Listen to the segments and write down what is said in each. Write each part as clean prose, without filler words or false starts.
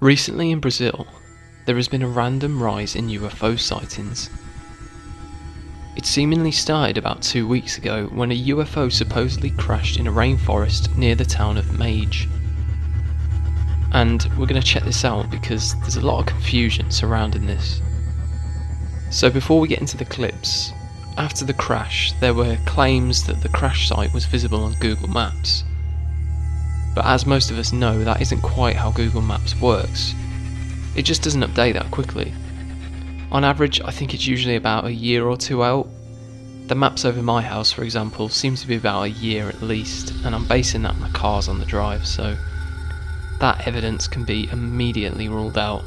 Recently in Brazil, there has been a random rise in UFO sightings. It seemingly started about 2 weeks ago when a UFO supposedly crashed in a rainforest near the town of Mage. And we're going to check this out because there's a lot of confusion surrounding this. So before we get into the clips, after the crash there were claims that the crash site was visible on Google Maps. But as most of us know, that isn't quite how Google Maps works. It just doesn't update that quickly. On average, I think it's usually about a year or two out. The maps over my house, for example, seem to be about a year at least, and I'm basing that on the cars on the drive, so that evidence can be immediately ruled out.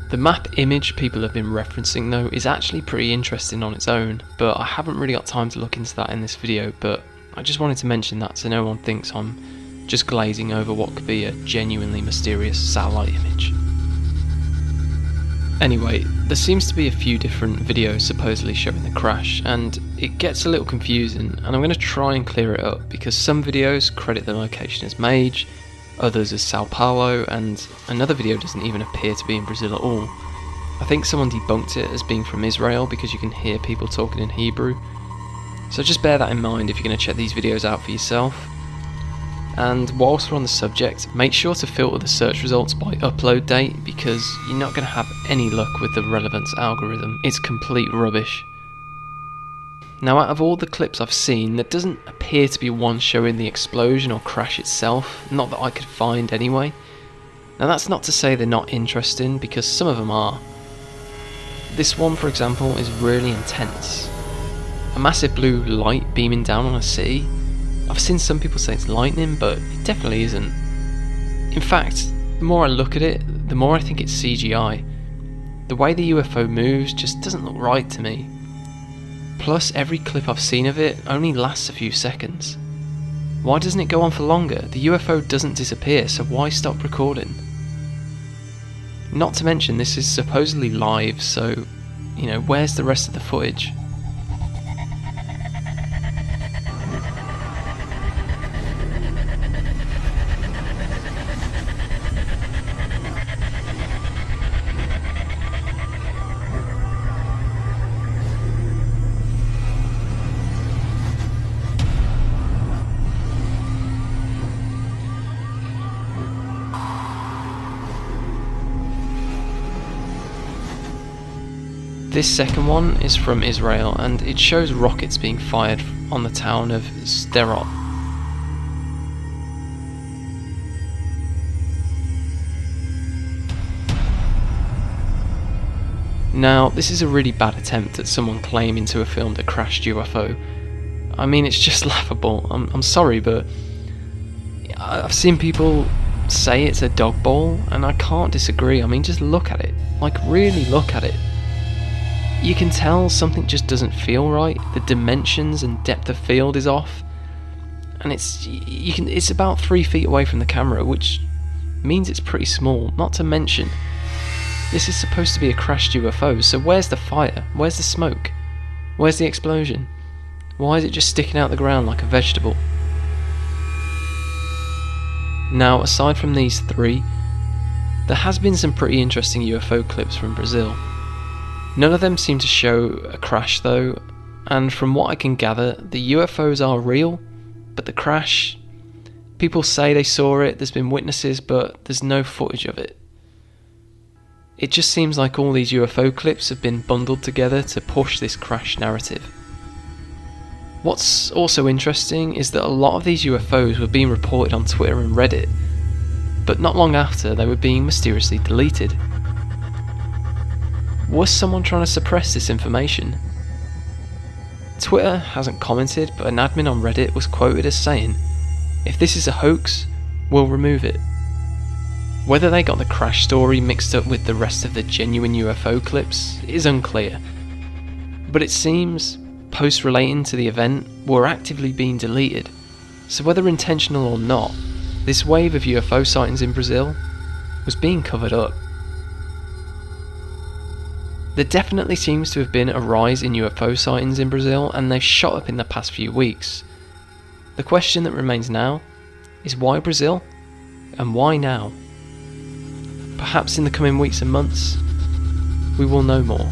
The map image people have been referencing though is actually pretty interesting on its own, but I haven't really got time to look into that in this video, but I just wanted to mention that so no one thinks I'm just glazing over what could be a genuinely mysterious satellite image. Anyway, there seems to be a few different videos supposedly showing the crash, and it gets a little confusing, and I'm going to try and clear it up because some videos credit the location as Mage, others as Sao Paulo, and another video doesn't even appear to be in Brazil at all. I think someone debunked it as being from Israel because you can hear people talking in Hebrew. So just bear that in mind if you're going to check these videos out for yourself. And whilst we're on the subject, make sure to filter the search results by upload date because you're not going to have any luck with the relevance algorithm. It's complete rubbish. Now, out of all the clips I've seen, there doesn't appear to be one showing the explosion or crash itself, not that I could find anyway. Now that's not to say they're not interesting, because some of them are. This one, for example, is really intense. A massive blue light beaming down on a city. I've seen some people say it's lightning, but it definitely isn't. In fact, the more I look at it, the more I think it's CGI. The way the UFO moves just doesn't look right to me. Plus, every clip I've seen of it only lasts a few seconds. Why doesn't it go on for longer? The UFO doesn't disappear, so why stop recording? Not to mention, this is supposedly live, so, where's the rest of the footage? This second one is from Israel, and it shows rockets being fired on the town of Sderot. Now, this is a really bad attempt at someone claiming to have filmed a crashed UFO. I mean, it's just laughable. I'm sorry, but I've seen people say it's a dog ball, and I can't disagree. I mean, just look at it. Like, really look at it. You can tell something just doesn't feel right. The dimensions and depth of field is off, and it's about 3 feet away from the camera, which means it's pretty small. Not to mention, this is supposed to be a crashed UFO, so where's the fire? Where's the smoke? Where's the explosion? Why is it just sticking out the ground like a vegetable? Now, aside from these three, there has been some pretty interesting UFO clips from Brazil. None of them seem to show a crash though, and from what I can gather, the UFOs are real, but the crash, people say they saw it, there's been witnesses, but there's no footage of it. It just seems like all these UFO clips have been bundled together to push this crash narrative. What's also interesting is that a lot of these UFOs were being reported on Twitter and Reddit, but not long after they were being mysteriously deleted. Was someone trying to suppress this information? Twitter hasn't commented, but an admin on Reddit was quoted as saying, "If this is a hoax, we'll remove it." Whether they got the crash story mixed up with the rest of the genuine UFO clips is unclear, but it seems posts relating to the event were actively being deleted, so whether intentional or not, this wave of UFO sightings in Brazil was being covered up. There definitely seems to have been a rise in UFO sightings in Brazil, and they've shot up in the past few weeks. The question that remains now is why Brazil, and why now? perhaps in the coming weeks and months, we will know more.